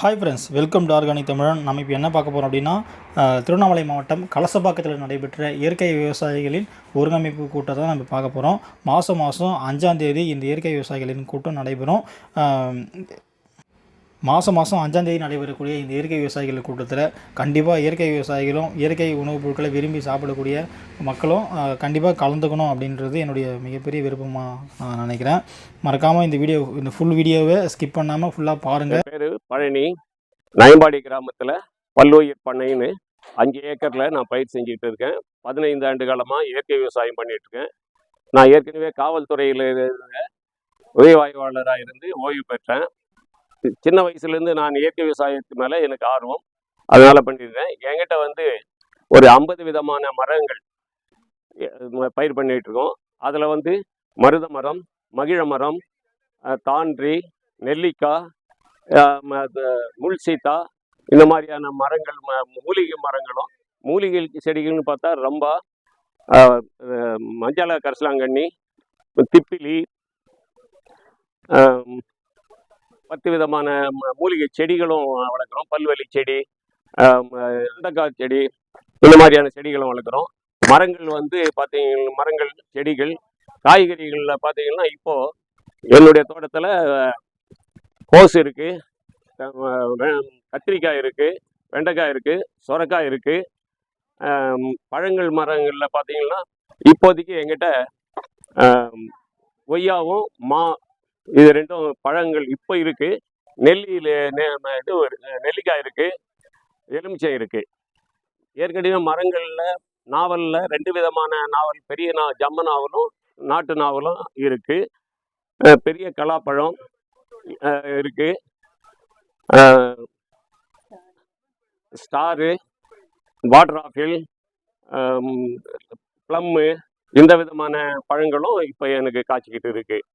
Hi friends, welcome to organic தமிழன். நம்ம இப்போ என்ன பார்க்க போகிறோம் அப்படின்னா, திருவண்ணாமலை மாவட்டம் கலசப்பாக்கத்தில் நடைபெற்ற இயற்கை விவசாயிகளின் ஒருங்கமைப்பு கூட்டத்தை தான் நம்ம பார்க்க போகிறோம். மாதம் 5ஆம் தேதி இந்த இயற்கை விவசாயிகளின் கூட்டம் நடைபெறும். மாதம் 5ஆம் தேதி நடைபெறக்கூடிய இந்த இயற்கை விவசாயிகள் கூட்டத்தில் கண்டிப்பாக இயற்கை விவசாயிகளும் இயற்கை உணவுப் பொருட்களை விரும்பி சாப்பிடக்கூடிய மக்களும் கண்டிப்பாக கலந்துக்கணும் அப்படின்றது என்னுடைய மிகப்பெரிய விருப்பமாக நான் நினைக்கிறேன். மறக்காமல் இந்த ஃபுல் வீடியோவை ஸ்கிப் பண்ணாமல் ஃபுல்லாக பாருங்கள். பேர் பழனி, நயம்பாடி கிராமத்தில் பல்லுயிர் பண்ணைன்னு 5 ஏக்கரில் நான் பயிர் செஞ்சுக்கிட்டு இருக்கேன். 15 ஆண்டு காலமாக இயற்கை விவசாயம் பண்ணிகிட்ருக்கேன். நான் ஏற்கனவே காவல்துறையில் உதவியாய்வாளராக இருந்து ஓய்வு பெற்றேன். சின்ன வயசுலேருந்து நான் இயற்கை விவசாயத்து மேலே எனக்கு ஆர்வம், அதனால் பண்ணியிருக்கேன். என்கிட்ட ஒரு 50 விதமான மரங்கள் பயிர் பண்ணிகிட்ருக்கோம். அதில் மருத மரம், மகிழ மரம், தான்றி, நெல்லிக்காய், முள் சீத்தா, இந்த மாதிரியான மரங்கள், மூலிகை மரங்களும் மூலிகை செடிகள்னு பார்த்தா ரம்பா, மஞ்சள கரிசலாங்கண்ணி, திப்பிலி, 10 விதமான மூலிகை செடிகளும் வளர்க்குறோம். பல்வலி செடி, வெண்டைக்காய் செடி, இந்த மாதிரியான செடிகளும் வளர்க்குறோம். மரங்கள் பார்த்தீங்கன்னா மரங்கள், செடிகள், காய்கறிகளில் பார்த்தீங்கன்னா இப்போது என்னுடைய தோட்டத்தில் கோஸ் இருக்குது, கத்திரிக்காய் இருக்குது, வெண்டைக்காய் இருக்குது, சொரக்காய் இருக்குது. பழங்கள் மரங்களில் பார்த்தீங்கன்னா இப்போதைக்கு எங்கிட்ட கொய்யாவும் இது 2 பழங்கள் இப்போ இருக்குது. நெல்லிக்காய் இருக்குது, எலுமிச்சை இருக்குது. ஏற்கனவே மரங்களில் நாவலில் 2 விதமான நாவல், பெரிய ஜம்ம நாவலும் நாட்டு நாவலும் இருக்குது. பெரிய கலாப்பழம் இருக்குது, ஸ்டாரு, வாட்டர் ஆப்பிள், ப்ளம்மு, இந்த விதமான பழங்களும் இப்போ எனக்கு காய்ச்சிக்கிட்டு இருக்குது.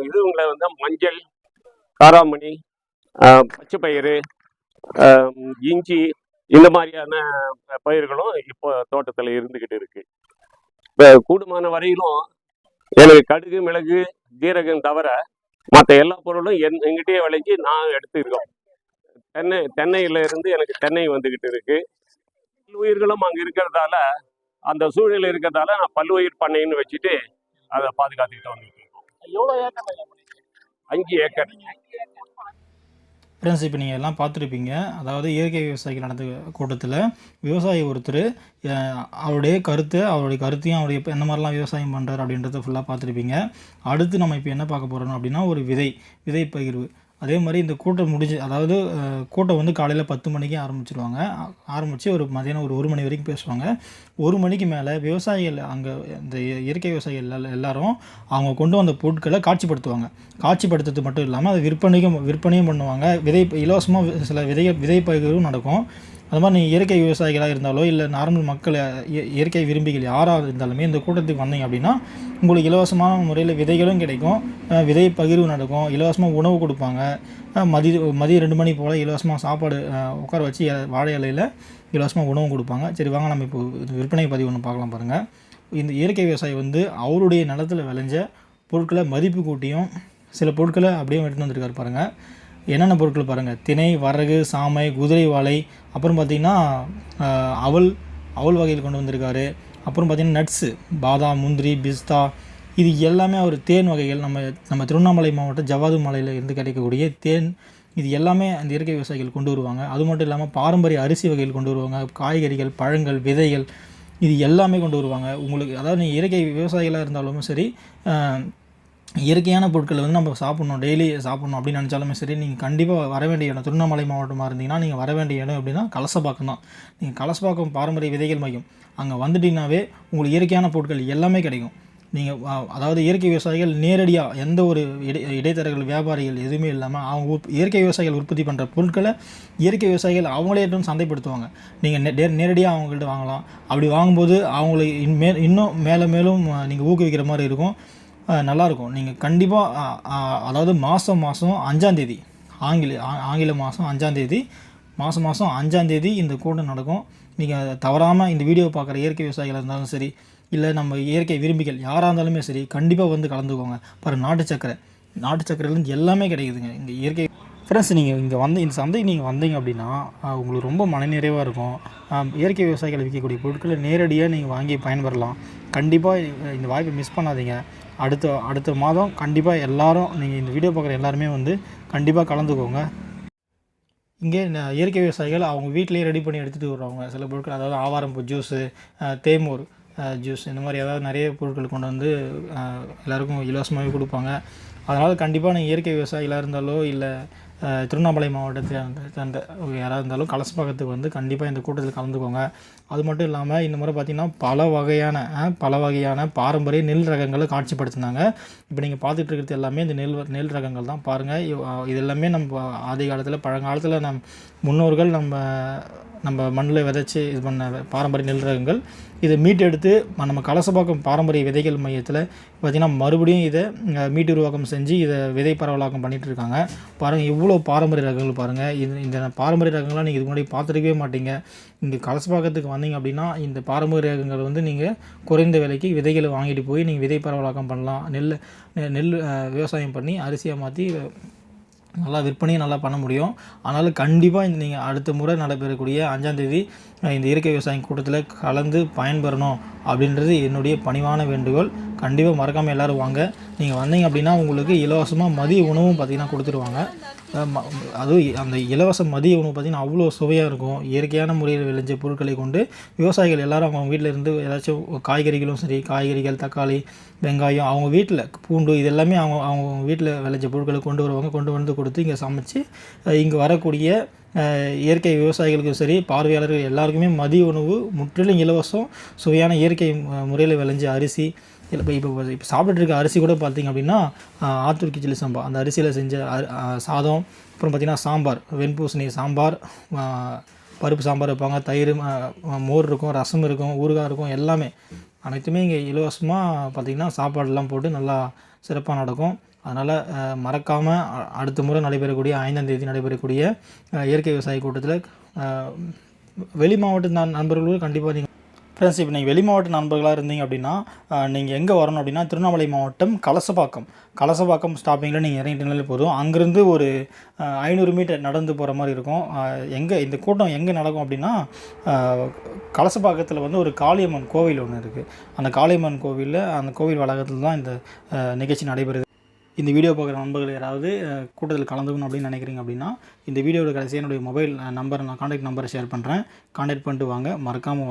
இதுங்களை மஞ்சள், காராமணி, பச்சை பயிறு, இஞ்சி, இந்த மாதிரியான பயிர்களும் இப்போ தோட்டத்தில் இருந்துக்கிட்டு இருக்கு. இப்போ கூடுமான வரையிலும் எனக்கு கடுகு, மிளகு, ஜீரகம் தவிர மற்ற எல்லா பொருளும் எங்கிட்டே விளைஞ்சி நான் எடுத்துருக்கோம். தென்னையில இருந்து எனக்கு தென்னை வந்துக்கிட்டு இருக்கு. பல்லுயிர்களும் அங்கே இருக்கிறதால, அந்த சூழ்நிலை இருக்கிறதால நான் பல்லுயிர் பண்ணைன்னு வச்சுட்டு அதை பாதுகாத்துக்கிட்டு வந்துட்டு இருக்கோம். எவ்வளோ ஏக்கர்? 5 ஏக்கர். ஃப்ரெண்ட்ஸ், இப்போ நீங்கள் எல்லாம் பார்த்துருப்பீங்க. அதாவது இயற்கை விவசாயிகள் நடந்த கூட்டத்தில் விவசாயி ஒருத்தர் அவருடைய கருத்தையும் அவர் இப்போ எந்த மாதிரிலாம் விவசாயம் பண்ணுறாரு அப்படின்றத ஃபுல்லாக பார்த்துருப்பீங்க. அடுத்து நம்ம இப்போ என்ன பார்க்க போகிறோம் அப்படின்னா, ஒரு விதை பகிர்வு. அதே மாதிரி இந்த கூட்டம் அதாவது கூட்டம் காலையில் 10 மணிக்கு ஆரம்பித்து ஒரு மதியானம் ஒரு 1 மணி வரைக்கும் பேசுவாங்க. 1 மணிக்கு மேலே விவசாயிகள் அங்கே இந்த இயற்கை விவசாயிகள் எல்லாரும் அவங்க கொண்டு வந்த பொருட்களை காட்சிப்படுத்துவாங்க. காட்சிப்படுத்துறது மட்டும் இல்லாமல் அதை விற்பனையும் பண்ணுவாங்க. இலவசமாக சில விதை பகிர்வும் நடக்கும். அது மாதிரி நீங்கள் இயற்கை விவசாயிகளாக இருந்தாலோ இல்லை நார்மல் மக்கள், இயற்கை விரும்பிகள் யாராக இருந்தாலுமே இந்த கூட்டத்துக்கு வந்தீங்க அப்படின்னா உங்களுக்கு இலவசமான முறையில் விதைகளும் கிடைக்கும், விதை பகிர்வு நடக்கும், இலவசமாக உணவு கொடுப்பாங்க. மதியம் 2 மணி போல் இலவசமாக சாப்பாடு உட்கார வச்சு வாழை இலையில் இலவசமாக உணவும் கொடுப்பாங்க. சரி, வாங்க நம்ம இப்போ விற்பனை பதிவு ஒன்று பார்க்கலாம். பாருங்கள், இந்த இயற்கை விவசாயி அவருடைய நிலத்தில் விளைஞ்ச பொருட்களை மதிப்பு கூட்டியும் சில பொருட்களை அப்படியே எடுத்துகிட்டு வந்திருக்காரு. பாருங்கள், என்னென்ன பொருட்கள் பாருங்கள். திணை, வரகு, சாமை, குதிரை வாழை, அப்புறம் பார்த்திங்கன்னா அவல் வகையில் கொண்டு வந்திருக்காரு. அப்புறம் பார்த்திங்கன்னா நட்ஸு, பாதாம், முந்திரி, பிஸ்தா, இது எல்லாமே அவர் தேன் வகைகள். நம்ம திருவண்ணாமலை மாவட்டம் ஜவ்வாது மலையில் இருந்து கிடைக்கக்கூடிய தேன், இது எல்லாமே அந்த இயற்கை விவசாயிகள் கொண்டு வருவாங்க. அது மட்டும் இல்லாமல் பாரம்பரிய அரிசி வகைகள் கொண்டு வருவாங்க. காய்கறிகள், பழங்கள், விதைகள், இது எல்லாமே கொண்டு வருவாங்க. உங்களுக்கு அதாவது நீங்கள் இயற்கை விவசாயிகளாக இருந்தாலும் சரி, இயற்கையான பொருட்களை நம்ம சாப்பிட்ணும், டெய்லி சாப்பிட்ணும் அப்படின்னு நினச்சாலுமே சரி, நீங்கள் கண்டிப்பாக வர வேண்டிய இடம் திருவண்ணாமலை மாவட்டமாக இருந்தீங்கன்னா நீங்கள் வர வேண்டிய இடம் அப்படின்னா கலசப்பாக்கம் தான். நீங்கள் கலசப்பாக்கம் பாரம்பரிய விதைகள் மையம் அங்கே வந்துட்டிங்கனாவே உங்களுக்கு இயற்கையான பொருட்கள் எல்லாமே கிடைக்கும். நீங்கள் அதாவது இயற்கை விவசாயிகள் நேரடியாக எந்த ஒரு இடைத்தரகர்கள், வியாபாரிகள் எதுவுமே இல்லாமல் அவங்க இயற்கை விவசாயிகள் உற்பத்தி பண்ணுற பொருட்களை இயற்கை விவசாயிகள் அவங்களே சந்தைப்படுத்துவாங்க. நீங்கள் நேரடியாக அவங்கள்ட்ட வாங்கலாம். அப்படி வாங்கும்போது அவங்களை இன்னும் மேலும் நீங்கள் ஊக்குவிக்கிற மாதிரி இருக்கும், நல்லாயிருக்கும். நீங்கள் கண்டிப்பாக அதாவது மாதம் 5ஆம் தேதி, ஆங்கில மாதம் 5ஆம் தேதி, மாதம் 5ஆம் தேதி இந்த கூட்டம் நடக்கும். நீங்கள் தவறாமல் இந்த வீடியோ பார்க்குற இயற்கை விவசாயிகளாக இருந்தாலும் சரி, இல்லை நம்ம இயற்கை விரும்பிகள் யாராக இருந்தாலுமே சரி, கண்டிப்பாக கலந்துக்கோங்க. பாருங்கள், நாட்டு சக்கரைலேருந்து எல்லாமே கிடைக்குதுங்க இங்கே. ஃப்ரெண்ட்ஸ், நீங்கள் இங்கே வந்து இந்த சந்தைக்கு நீங்கள் வந்தீங்க அப்படின்னா உங்களுக்கு ரொம்ப மனநிறைவாக இருக்கும். இயற்கை விவசாயிகள் விற்கக்கூடிய பொருட்களை நேரடியாக நீங்கள் வாங்கி பயன்பெறலாம். கண்டிப்பாக இந்த வாய்ப்பை மிஸ் பண்ணாதீங்க. அடுத்த மாதம் கண்டிப்பாக எல்லாரும், நீங்கள் இந்த வீடியோ பார்க்குற எல்லாருமே வந்து கண்டிப்பாக கலந்துக்கோங்க. இங்கே இயற்கை விவசாயிகள் அவங்க வீட்டிலேயே ரெடி பண்ணி எடுத்துகிட்டு வருவாங்க சில பொருட்கள். அதாவது ஆவாரம்பூ ஜூஸு, தேமூர் ஜூஸ், இந்த மாதிரி ஏதாவது நிறைய பொருட்கள் கொண்டு வந்து எல்லாருக்கும் இலவசமாகவே கொடுப்பாங்க. அதனால் கண்டிப்பாக நீங்கள் இயற்கை விவசாயிகளாக இருந்தாலோ இல்லை திருவண்ணாமலை மாவட்டத்தை அந்த யாராவது இருந்தாலும் கலசப்பாக்கத்துக்கு வந்து கண்டிப்பாக இந்த கூட்டத்தில் கலந்துக்கோங்க. அது மட்டும் இல்லாமல் இந்த முறை பார்த்திங்கன்னா பல வகையான பாரம்பரிய நெல் ரகங்களை காட்சிப்படுத்தினாங்க. இப்போ நீங்கள் பார்த்துட்டு இருக்கிறது எல்லாமே இந்த நெல் ரகங்கள் தான். பாருங்கள், இது எல்லாமே நம்ம ஆதி காலத்தில் பழங்காலத்தில் முன்னோர்கள் நம்ம மண்ணில் விதைச்சி இது பண்ண பாரம்பரிய நெல் ரகங்கள். இதை மீட்டெடுத்து நம்ம கலசப்பாக்கம் பாரம்பரிய விதைகள் மையத்தில் பார்த்திங்கன்னா மறுபடியும் இதை மீட்டுருவாக்கம் செஞ்சு இதை விதை பரவலாக்கம் பண்ணிகிட்டு இருக்காங்க. பாருங்கள், இவ்வளோ பாரம்பரிய ரகங்கள் பாருங்கள். இந்த பாரம்பரிய ரகங்கள்லாம் நீங்கள் இதுக்கு முன்னாடி பார்த்துருக்கவே மாட்டீங்க. இங்கே கலசப்பாக்கத்துக்கு வந்தீங்க அப்படின்னா இந்த பாரம்பரிய ரகங்கள் வந்து நீங்கள் குறைந்த விலைக்கு விதைகளை வாங்கிட்டு போய் நீங்கள் விதை பரவலாக்கம் பண்ணலாம். நெல் விவசாயம் பண்ணி அரிசியாக மாற்றி நல்லா விற்பனையும் நல்லா பண்ண முடியும். அதனால் கண்டிப்பாக நீங்கள் அடுத்த முறை நடைபெறக்கூடிய 5ஆம் தேதி இந்த இயற்கை விவசாயம் கூட்டத்தில் கலந்து பயன்பெறணும் அப்படின்றது என்னுடைய பணிவான வேண்டுகோள். கண்டிப்பாக மறக்காமல் எல்லோரும் வாங்க. நீங்கள் வந்தீங்க அப்படின்னா உங்களுக்கு இலவசமாக மதிய உணவும் பார்த்திங்கன்னா கொடுத்துருவாங்க. அதுவும் அந்த இலவச மதிய உணவு பார்த்திங்கன்னா அவ்வளோ சுவையாக இருக்கும். இயற்கையான முறையில் விளைஞ்ச பொருட்களை கொண்டு விவசாயிகள் எல்லோரும் அவங்க வீட்டில் இருந்து ஏதாச்சும் காய்கறிகளும் சரி, காய்கறிகள், தக்காளி, வெங்காயம், அவங்க வீட்டில் பூண்டு, இது எல்லாமே அவங்க வீட்டில் விளைஞ்ச பொருட்களை கொண்டு வருவாங்க. கொண்டு வந்து கொடுத்து இங்கே சமைச்சு இங்கே வரக்கூடிய இயற்கை விவசாயிகளுக்கும் சரி, பார்வையாளர்கள் எல்லாருக்குமே மதிய உணவு முற்றிலும் இலவசம். சுவையான இயற்கை முறையில் விளைஞ்ச அரிசி, இப்போ சாப்பிட்டுட்டு இருக்க அரிசி கூட பார்த்திங்க அப்படின்னா ஆத்தூர் கிச்சிலி சம்பா, அந்த அரிசியில் செஞ்ச சாதம். அப்புறம் பார்த்திங்கன்னா சாம்பார், வெண்பூசணி சாம்பார், பருப்பு சாம்பார் வைப்பாங்க, தயிர், மோர் இருக்கும், ரசம் இருக்கும், ஊறுகாய் இருக்கும், எல்லாமே அனைத்துமே இங்கே இலவசமாக பார்த்திங்கன்னா சாப்பாடெல்லாம் போட்டு நல்லா சிறப்பாக நடக்கும். அதனால் மறக்காமல் அடுத்த முறை நடைபெறக்கூடிய 5ஆம் தேதி நடைபெறக்கூடிய இயற்கை விவசாய கூட்டத்தில் வெளி மாவட்ட நண்பர்களும் கண்டிப்பாக நீங்கள் ஃப்ரெண்ட்ஸ், இப்போ நீங்கள் வெளி மாவட்ட நண்பர்களாக இருந்தீங்க அப்படின்னா நீங்கள் எங்கே வரணும் அப்படின்னா திருவண்ணாமலை மாவட்டம் கலசப்பாக்கம் ஸ்டாப்பிங்கில் நீங்கள் இறங்கிட்டீங்களே போதும். அங்கேருந்து ஒரு 500 மீட்டர் நடந்து போகிற மாதிரி இருக்கும். இந்த கூட்டம் எங்கே நடக்கும் அப்படின்னா கலசப்பாக்கத்தில் வந்து ஒரு காளியம்மன் கோவில் ஒன்று இருக்குது. அந்த காளியம்மன் கோவிலில், அந்த கோவில் வளாகத்தில் தான் இந்த நிகழ்ச்சி நடைபெறுது. இந்த வீடியோ பார்க்குற நண்பர்கள் யாராவது கூட்டத்தில் கலந்துக்கணும் அப்படின்னு நினைக்கிறீங்க அப்படின்னா இந்த வீடியோட கடைசியாக என்னுடைய மொபைல் நம்பர், நான் கான்டாக்ட் நம்பரை ஷேர் பண்ணுறேன். கான்டாக்ட் பண்ணிட்டு வாங்க, மறக்காமல் வாங்க.